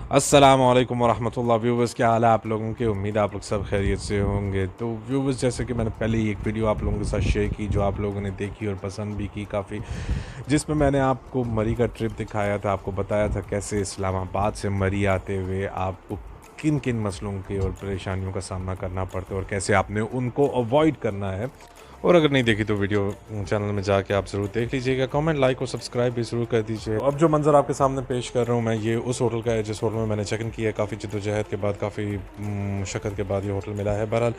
अस्सलाम वालेकुम वरहमतुल्लाह। व्यूवर्स, क्या हाल है आप लोगों के? उम्मीद है आप लोग सब खैरियत से होंगे। तो व्यूवर्स, जैसे कि मैंने पहले ही एक वीडियो आप लोगों के साथ शेयर की जो आप लोगों ने देखी और पसंद भी की काफ़ी, जिसमें मैंने आपको मरी का ट्रिप दिखाया था, आपको बताया था कैसे इस्लामाबाद से मरी आते हुए आपको किन किन मसलों के और परेशानियों का सामना करना पड़ता है और कैसे आपने उनको अवॉइड करना है। और अगर नहीं देखी तो वीडियो चैनल में जाके आप ज़रूर देख लीजिएगा। कमेंट, लाइक और सब्सक्राइब भी ज़रूर कर दीजिए। अब जो मंज़र आपके सामने पेश कर रहा हूँ मैं, ये उस होटल का है जिस होटल में मैंने चेक इन किया है। काफ़ी जद्दोजहद के बाद, काफ़ी मशक्क़त के बाद ये होटल मिला है। बहरहाल,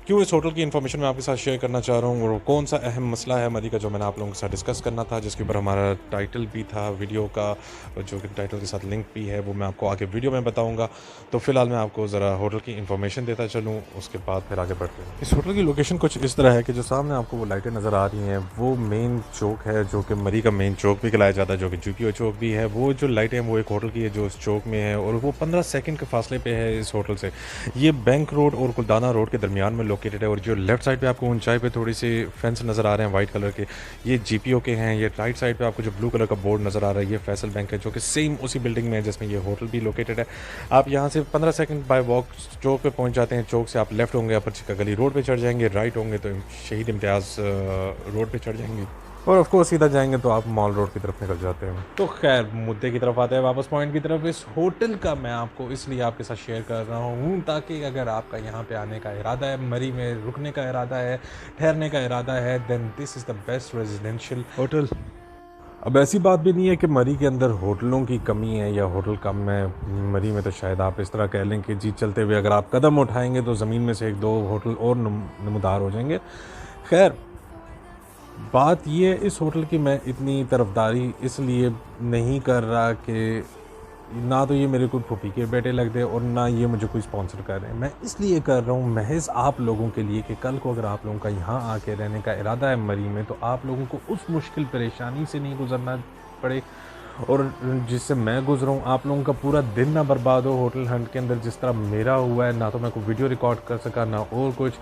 क्यों इस होटल की इन्फॉर्मेशन मैं आपके साथ शेयर करना चाह रहा हूँ और कौन सा अहम मसला है मरी का जो मैंने आप लोगों के साथ डिस्कस करना था, जिसके ऊपर हमारा टाइटल भी था वीडियो का, जो कि टाइटल के साथ लिंक भी है, वो मैं आपको आगे वीडियो में बताऊँगा। तो फ़िलहाल मैं आपको ज़रा होटल की इन्फॉर्मेशन देता चलूँ, उसके बाद फिर आगे बढ़ते हैं। इस होटल की लोकेशन कुछ इस तरह है कि जो सामने आपको वो लाइटें नज़र आ रही हैं, वो मेन चौक है जो कि मरी का मेन चौक भी कहलाया जाता है, जो कि GPO चौक भी है। वो जो लाइटें हैं वो एक होटल की है जो इस चौक में है और वो 15 सेकंड के फासले पे है इस होटल से। ये बैंक रोड और कुलदाना रोड के दरमियान में लोकेटेड है और जो लेफ्ट साइड पे आपको ऊंचाई पे थोड़ी सी फेंस नज़र आ रहे हैं वाइट कलर के, ये GPO के हैं। ये राइट साइड पे आपको जो ब्लू कलर का बोर्ड नज़र आ रहा है, ये फैसल बैंक है, जो कि सेम उसी बिल्डिंग में है जिसमें ये होटल भी लोकेटेड है। आप यहाँ से 15 सेकंड बाय वॉक चौक पे पहुँच जाते हैं। चौक से आप लेफ्ट होंगे अपर चिका गली रोड पे चढ़ जाएंगे, राइट होंगे तो शहीद इम्तियाज़ रोड पे चढ़ जाएंगे और ऑफ कोर्स सीधा जाएंगे तो आप मॉल रोड की तरफ निकल जाते हैं। तो खैर, मुद्दे की तरफ आते हैं, वापस पॉइंट की तरफ। इस होटल का मैं आपको इसलिए आपके साथ शेयर कर रहा हूँ ताकि अगर आपका यहाँ पे आने का इरादा है, मरी में रुकने का इरादा है, ठहरने का इरादा है, then this is the best residential hotel. अब ऐसी बात भी नहीं है कि मरी के अंदर होटलों की कमी है या होटल कम है। मरी में तो शायद आप इस तरह कह लें कि जी चलते हुए अगर आप कदम उठाएंगे तो ज़मीन में से एक दो होटल और नमूदार हो जाएंगे। खैर, बात ये है, इस होटल की मैं इतनी तरफदारी इसलिए नहीं कर रहा कि ना तो ये मेरे कोई फूफी के बेटे लगते और ना ये मुझे कोई स्पॉन्सर कर रहे हैं। मैं इसलिए कर रहा हूँ महज आप लोगों के लिए कि कल को अगर आप लोगों का यहाँ आके रहने का इरादा है मरी में, तो आप लोगों को उस मुश्किल परेशानी से नहीं गुजरना पड़े और जिससे मैं गुजरा हूँ। आप लोगों का पूरा दिन ना बर्बाद हो होटल हंट के अंदर, जिस तरह मेरा हुआ है। ना तो मैं कोई वीडियो रिकॉर्ड कर सका, ना और कुछ,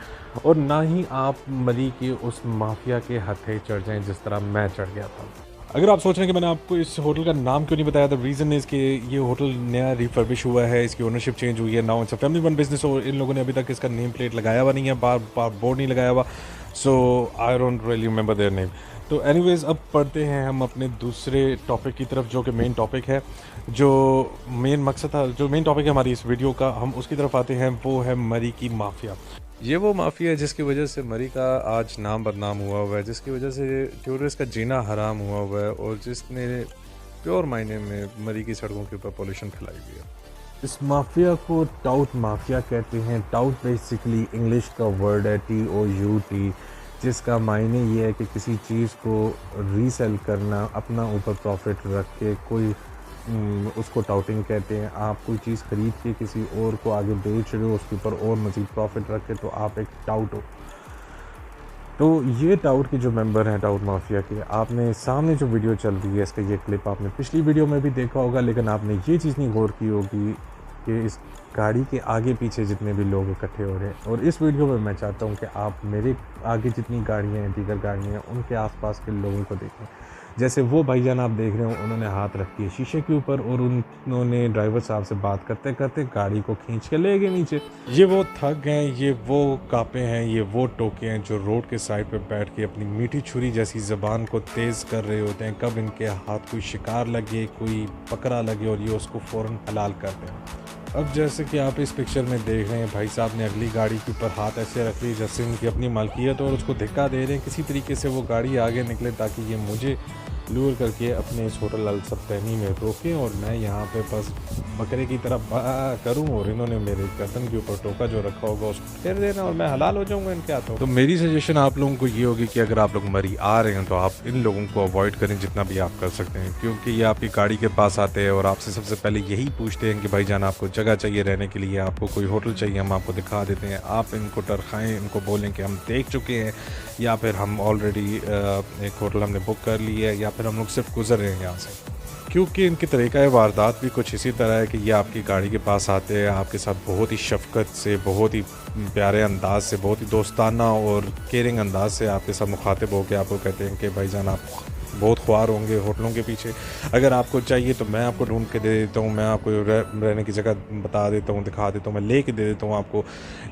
और ना ही आप मरी के उस माफिया के हथे चढ़ जाएं जिस तरह मैं चढ़ गया था। अगर आप सोच रहे हैं कि मैंने आपको इस होटल का नाम क्यों नहीं बताया, तो रीज़न इज़ कि ये होटल नया रिफर्बिश हुआ है, इसकी ओनरशिप चेंज हुई है। Now it's a family one business और इन लोगों ने अभी तक इसका नेम प्लेट लगाया हुआ नहीं है, बार बार बोर्ड नहीं लगाया हुआ। So I don't really remember their name. तो एनीवेज, अब पढ़ते हैं हम अपने दूसरे टॉपिक की तरफ, जो कि मेन टॉपिक है, जो मेन मकसद था, जो मेन टॉपिक है हमारी इस वीडियो का, हम उसकी तरफ आते हैं। वो है मरी की माफिया। ये वो माफिया है जिसकी वजह से मरी का आज नाम बदनाम हुआ है, जिसकी वजह से टूरिस्ट का जीना हराम हुआ है और जिसने प्योर मायने में मरी की सड़कों के ऊपर पॉल्यूशन फैलाई हुई है। इस माफिया को टाउट माफिया कहते हैं। टाउट बेसिकली इंग्लिश का वर्ड है, TOUT, जिसका मायने ये है कि किसी चीज़ को रीसेल करना, अपना ऊपर प्रॉफिट रख के कोई उसको टाउटिंग कहते हैं। आप कोई चीज़ ख़रीद के किसी और को आगे बेच रहे हो, उसके ऊपर और मज़ीद प्रॉफिट रख के, तो आप एक टाउट हो। तो ये टाउट के जो मेंबर हैं टाउट माफिया के, आपने सामने जो वीडियो चल रही है इसका ये क्लिप आपने पिछली वीडियो में भी देखा होगा, लेकिन आपने ये चीज़ नहीं गौर की होगी कि इस गाड़ी के आगे पीछे जितने भी लोग इकट्ठे हो रहे हैं। और इस वीडियो में मैं चाहता हूँ कि आप मेरे आगे जितनी गाड़ियाँ हैं, दीगर गाड़ियाँ हैं, उनके आसपास के लोगों को देखें। जैसे वो भाईजान आप देख रहे हो, उन्होंने हाथ रख दिए शीशे के ऊपर और उन्होंने ड्राइवर साहब से बात करते करते गाड़ी को खींच के ले गए नीचे। ये वो थग हैं, ये वो कापे हैं, ये वो टोके हैं जो रोड के साइड पे बैठ के अपनी मीठी छुरी जैसी ज़बान को तेज़ कर रहे होते हैं कब इनके हाथ कोई शिकार लगे, कोई पकड़ा लगे और ये उसको फ़ौरन हलाल कर दें। अब जैसे कि आप इस पिक्चर में देख रहे हैं, भाई साहब ने अगली गाड़ी के ऊपर हाथ ऐसे रख ली जैसे उनकी अपनी मालकियत और उसको धक्का दे रहे हैं किसी तरीके से वो गाड़ी आगे निकले ताकि ये मुझे लूर करके अपने इस होटल अल सब्तैनी में रोकें और मैं यहाँ पे बस बकरे की तरह करूँ और इन्होंने मेरे गर्दन के ऊपर टोका जो रखा होगा उसको फेर देना और मैं हलाल हो जाऊँगा इनके हाथों। तो मेरी सजेशन आप लोगों को ये होगी कि अगर आप लोग मरी आ रहे हैं तो आप इन लोगों को अवॉइड करें जितना भी आप कर सकते हैं, क्योंकि ये आपकी गाड़ी के पास आते हैं और आपसे सबसे पहले यही पूछते हैं कि भाईजान आपको जगह चाहिए रहने के लिए, आपको कोई होटल चाहिए, हम आपको दिखा देते हैं। आप इनको टरखाएँ, इनको बोलें कि हम देख चुके हैं या फिर हम ऑलरेडी एक होटल हमने बुक कर लिया है या फिर हम लोग सिर्फ गुजर रहे हैं यहाँ से। क्योंकि इनकी तरीक़ा वारदात भी कुछ इसी तरह है कि ये आपकी गाड़ी के पास आते हैं, आपके साथ बहुत ही शफ़क़त से, बहुत ही प्यारे अंदाज से, बहुत ही दोस्ताना और केयरिंग अंदाज से आपके साथ मुखातिब होकर आपको कहते हैं कि भाईजान आप बहुत ख्वार होंगे होटलों के पीछे। अगर आपको चाहिए तो मैं आपको ढूंढ के दे देता हूँ, मैं आपको रहने की जगह बता देता हूँ, दिखा देता हूँ, मैं ले के दे देता हूँ आपको।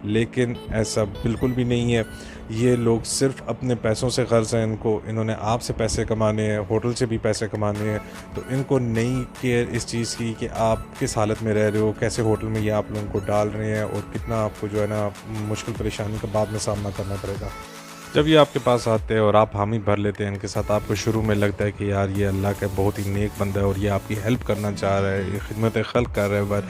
लेकिन ऐसा बिल्कुल भी नहीं है। ये लोग सिर्फ अपने पैसों से गर्ज हैं, इन्होंने आपसे पैसे कमाने हैं, होटल से भी पैसे कमाने हैं। तो इनको नहीं केयर इस चीज़ की कि आप किस हालत में रह रहे हो, कैसे होटल में ये आप लोगों को डाल रहे हैं और कितना आपको जो है ना मुश्किल परेशानी का बाद में सामना करना पड़ेगा। जब ये आपके पास आते हैं और आप हामी भर लेते हैं इनके साथ, आपको शुरू में लगता है कि यार ये अल्लाह का बहुत ही नेक बंदा है और ये आपकी हेल्प करना चाह रहा है, ये खिदमत खल्क कर रहा है। बट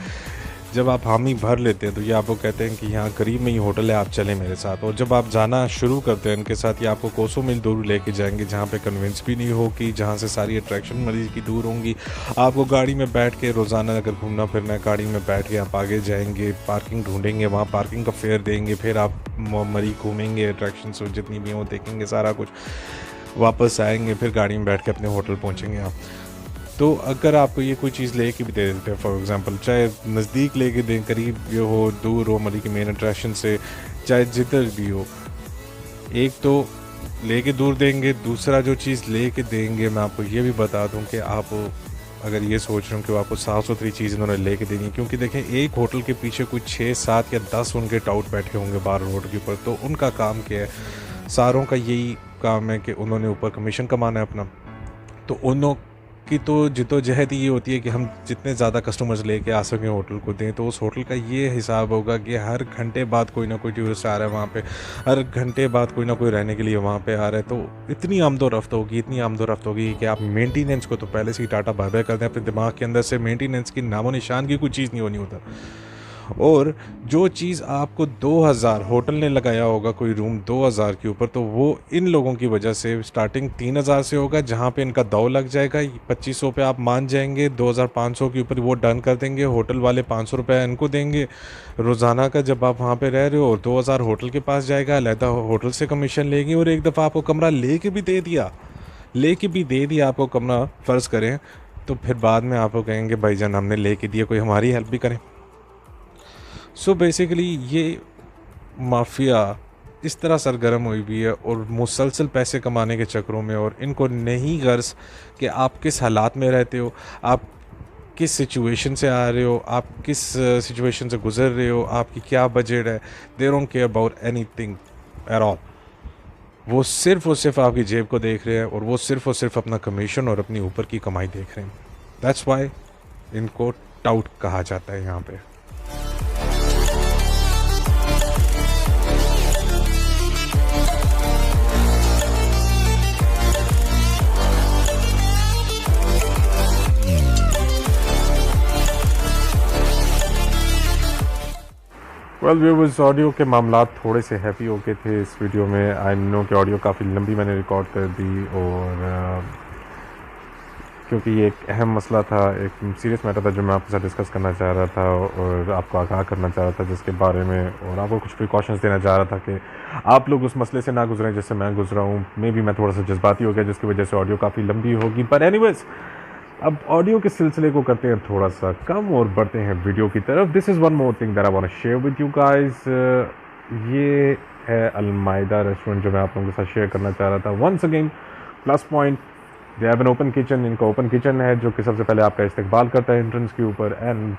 जब आप हामी भर लेते हैं तो ये आपको कहते हैं कि यहाँ करीब में ही होटल है, आप चलें मेरे साथ। और जब आप जाना शुरू करते हैं इनके साथ, ये आपको कोसों मील दूर लेके जाएंगे जहाँ पे कन्वेंस भी नहीं होगी, जहाँ से सारी अट्रैक्शन मरीज की दूर होंगी। आपको गाड़ी में बैठ के रोज़ाना अगर घूमना फिरना है, गाड़ी में बैठ के आप आगे जाएंगे, पार्किंग ढूंढेंगे, वहाँ पार्किंग का फेयर देंगे, फिर आप मरी घूमेंगे, अट्रैक्शन जितनी भी हों देखेंगे, सारा कुछ वापस आएंगे, फिर गाड़ी में बैठ के अपने होटल पहुँचेंगे आप। तो अगर आपको ये कोई चीज़ लेके भी दे देते हैं, फॉर एग्जांपल चाहे नज़दीक लेके दें, करीब ये हो, दूर हो मरी की मेन अट्रैक्शन से, चाहे जिधर भी हो, एक तो लेके दूर देंगे, दूसरा जो चीज़ लेके देंगे मैं आपको ये भी बता दूं कि आप अगर ये सोच रहे हो कि आपको साफ़ सुथरी चीज़ इन्होंने लेके देनी है, क्योंकि देखें एक होटल के पीछे कोई 6, 7 या 10 उनके टाउट बैठे होंगे बाहर रोड के ऊपर। तो उनका काम क्या है, सारों का यही काम है कि उन्होंने ऊपर कमीशन कमाना है अपना। तो उन्हों की तो जिद्दोजहद ये होती है कि हम जितने ज़्यादा कस्टमर्स लेके आ सकें होटल को दें। तो उस होटल का ये हिसाब होगा कि हर घंटे बाद कोई ना कोई टूरिस्ट आ रहा है वहाँ पे, हर घंटे बाद कोई ना कोई रहने के लिए वहाँ पे आ रहा है। तो इतनी आमदोरफ्त होगी, इतनी आमदोरफ्त होगी कि आप मेंटेनेंस को तो पहले से ही टाटा बाय बाय कर दें अपने दिमाग के अंदर से। मेंटेनेंस की नामो निशान की कोई चीज़ नहीं होनी उधर। और जो चीज़ आपको 2000 होटल ने लगाया होगा कोई रूम 2000 के ऊपर, तो वो इन लोगों की वजह से स्टार्टिंग 3000 से होगा, जहाँ पे इनका दाव लग जाएगा। 2500 पे आप मान जाएंगे, 2500 के ऊपर वो डन कर देंगे। होटल वाले 500 रुपये इनको देंगे रोज़ाना का जब आप वहाँ पे रह रहे हो, और 2000 होटल के पास जाएगा, अलहदा होटल से कमीशन लेंगे। और एक दफ़ा आपको कमरा लेके भी दे दिया आपको कमरा फ़र्ज़ करें, तो फिर बाद में आपको कहेंगे भाईजान हमने लेके दिया, कोई हमारी हेल्प भी करें। सो बेसिकली ये माफिया इस तरह सरगर्म हुई भी है और मुसलसल पैसे कमाने के चक्करों में, और इनको नहीं गर्ज कि आप किस हालात में रहते हो, आप किस सिचुएशन से आ रहे हो, आप किस सिचुएशन से गुजर रहे हो, आपकी क्या बजट है। They don't care about anything at all. वो सिर्फ आपकी जेब को देख रहे हैं, और वो सिर्फ अपना कमीशन और अपनी ऊपर की कमाई देख रहे हैं। दैट्स वाई इनको टाउट कहा जाता है यहाँ पे। वेल व्यूअर्स, ऑडियो के मामला थोड़े से हैवी हो गए थे इस वीडियो में। आई नो कि ऑडियो काफ़ी लंबी मैंने रिकॉर्ड कर दी, और क्योंकि ये एक अहम मसला था, एक सीरियस मैटर था जो मैं आपके साथ डिस्कस करना चाह रहा था और आपको आगाह करना चाह रहा था जिसके बारे में, और आपको कुछ प्रिकॉशंस देना चाह रहा था कि आप लोग उस मसले से ना गुजरें जिससे मैं गुजरा हूँ। मे बी मैं थोड़ा सा जज्बाती हो गया जिसकी वजह से ऑडियो काफ़ी लंबी होगी। पर एनीवेज, अब ऑडियो के सिलसिले को करते हैं थोड़ा सा कम और बढ़ते हैं वीडियो की तरफ। This is one more thing that I want to share with you guys. ये है अलमाइदा रेस्टोरेंट जो मैं आप लोगों के साथ शेयर करना चाह रहा था। Once again plus point, they have an open kitchen. इनका ओपन किचन है जो कि सबसे पहले आपका इस्तकबाल करता है एंट्रेंस के ऊपर। एंड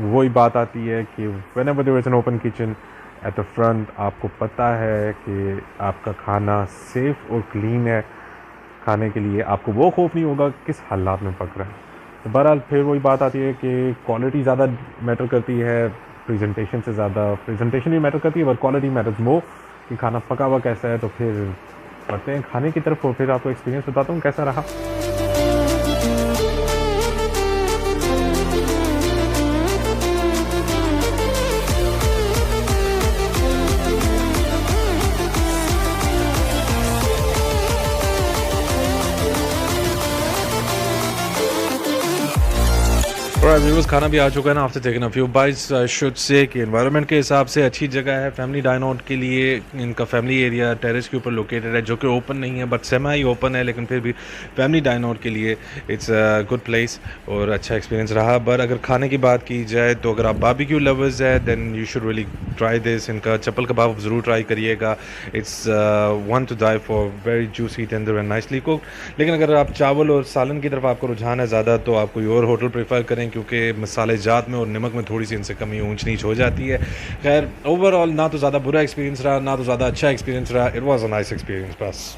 वही बात आती है कि whenever there is an open kitchen at the front, आपको पता है कि आपका खाना सेफ़ और क्लीन है। खाने के लिए आपको वो खौफ नहीं होगा किस हालात में पक रहा है। तो बहरहाल फिर वही बात आती है कि क्वालिटी ज़्यादा मैटर करती है प्रेजेंटेशन से ज़्यादा। प्रेजेंटेशन भी मैटर करती है बट क्वालिटी मैटर्स मोर, कि खाना पका हुआ कैसा है। तो फिर बढ़ते हैं खाने की तरफ, और फिर आपको एक्सपीरियंस बताता हूँ कैसा रहा। और व्यूअर्स खाना भी आ चुका है ना after taking a few bytes. I should say कि एनवायरनमेंट के हिसाब से अच्छी जगह है फैमिली डाइन आउट के लिए। इनका फैमिली एरिया टेरेस के ऊपर लोकेटेड है जो कि ओपन नहीं है बट सेमी ओपन है, लेकिन फिर भी फैमिली डाइन आउट के लिए इट्स अ गुड प्लेस और अच्छा एक्सपीरियंस रहा। बट अगर खाने की बात की जाए तो अगर आप बारबेक्यू लवर्स है then you should really try this. इनका चप्पल कबाब ज़रूर ट्राई करिएगा। It's one to die for, very juicy tender and nicely cooked. लेकिन अगर आप चावल और सालन की तरफ आपको रुझान है ज़्यादा तो आप कोई और होटल प्रेफर करें, क्योंकि मसाले जात में और नमक में थोड़ी सी इनसे कमी ऊंच नीच हो जाती है। खैर ओवरऑल ना तो ज़्यादा बुरा एक्सपीरियंस रहा ना तो ज़्यादा अच्छा एक्सपीरियंस रहा। It was a nice experience बस।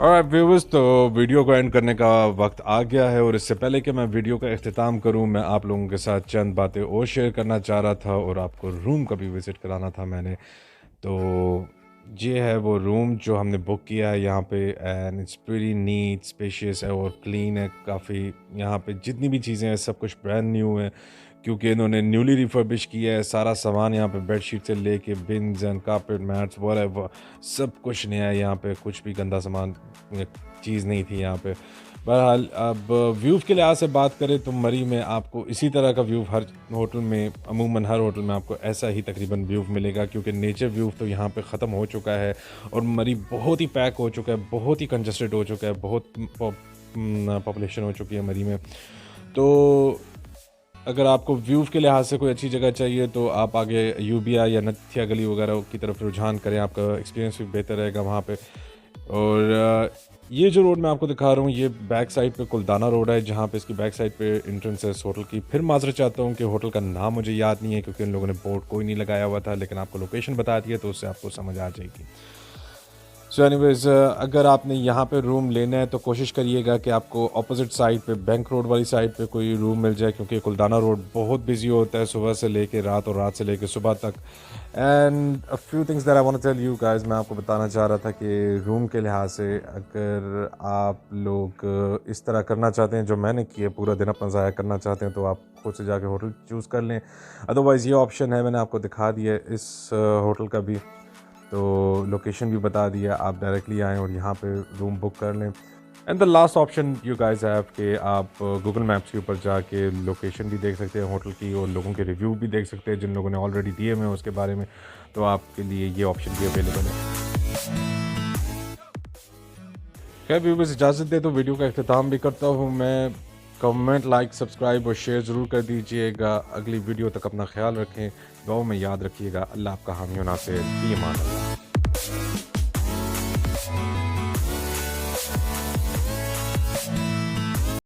ऑलराइट व्यूअर्स, तो वीडियो को एंड करने का वक्त आ गया है और इससे पहले कि मैं वीडियो का इख्तिताम करूं, मैं आप लोगों के साथ चंद बातें और शेयर करना चाह रहा था और आपको रूम का भी विज़िट कराना था मैंने। तो ये है वो रूम जो हमने बुक किया है यहाँ पे and it's very neat, spacious है और क्लीन है काफ़ी। यहाँ पे जितनी भी चीज़ें हैं सब कुछ ब्रांड न्यू है, क्योंकि इन्होंने न्यूली रिफर्बिश किया है। सारा सामान यहाँ पे बेडशीट से लेके बिन्स एंड कारपेट मैट्स वगैरह सब कुछ नया है। यहाँ पे कुछ भी गंदा सामान चीज़ नहीं थी यहाँ पे। बहरहाल अब व्यू के लिहाज से बात करें तो मरी में आपको इसी तरह का व्यू हर होटल में, अमूमन हर होटल में आपको ऐसा ही तकरीबन व्यू मिलेगा, क्योंकि नेचर व्यू तो यहाँ पे ख़त्म हो चुका है और मरी बहुत ही पैक हो चुका है, बहुत ही कंजस्टेड हो चुका है, बहुत पॉपुलेशन हो चुकी है मरी में। तो अगर आपको व्यू के लिहाज से कोई अच्छी जगह चाहिए तो आप आगे यूबिया या नथिया गली वगैरह की तरफ रुझान करें, आपका एक्सपीरियंस भी बेहतर रहेगा वहाँ पे। और ये जो रोड मैं आपको दिखा रहा हूँ ये बैक साइड पे कुलदाना रोड है, जहाँ पे इसकी बैक साइड पे एंट्रेंस है इस होटल की। फिर माजरत चाहता हूँ कि होटल का नाम मुझे याद नहीं है क्योंकि इन लोगों ने बोर्ड कोई नहीं लगाया हुआ था, लेकिन आपको लोकेशन बता दी है तो उससे आपको समझ आ जाएगी। सो एनीवेज, अगर आपने यहाँ पे रूम लेना है तो कोशिश करिएगा कि आपको अपोजिट साइड पे बैंक रोड वाली साइड पे कोई रूम मिल जाए, क्योंकि कुलदाना रोड बहुत बिजी होता है सुबह से लेके रात और रात से लेके सुबह तक। And a few things that I want to tell you guys, मैं आपको बताना चाह रहा था कि रूम के लिहाज से अगर आप लोग इस तरह करना चाहते हैं जो मैंने किया, पूरा दिन अपना ज़ाया करना चाहते हैं, तो आप खुद से जाके होटल चूज़ कर लें। अदरवाइज़ ये ऑप्शन है, मैंने आपको दिखा दिया है इस होटल का भी, तो लोकेशन भी बता दिया, आप डायरेक्टली आएँ और यहाँ पे रूम बुक कर लें। And the last option you guys have कि आप गूगल मैप्स के ऊपर जाके लोकेशन भी देख सकते हैं होटल की और लोगों के रिव्यू भी देख सकते हैं जिन लोगों ने ऑलरेडी दिए हुए हैं उसके बारे में, तो आपके लिए ये ऑप्शन भी अवेलेबल है। खैर व्यूअर्स, इजाज़त दे तो वीडियो का इख्तिताम भी करता हूँ मैं। कमेंट, लाइक, सब्सक्राइब और शेयर ज़रूर कर दीजिएगा। अगली वीडियो तक अपना ख्याल रखें, दुआओं में याद रखिएगा। अल्लाह आपका हामी और नासिर। फी अमान अल्लाह।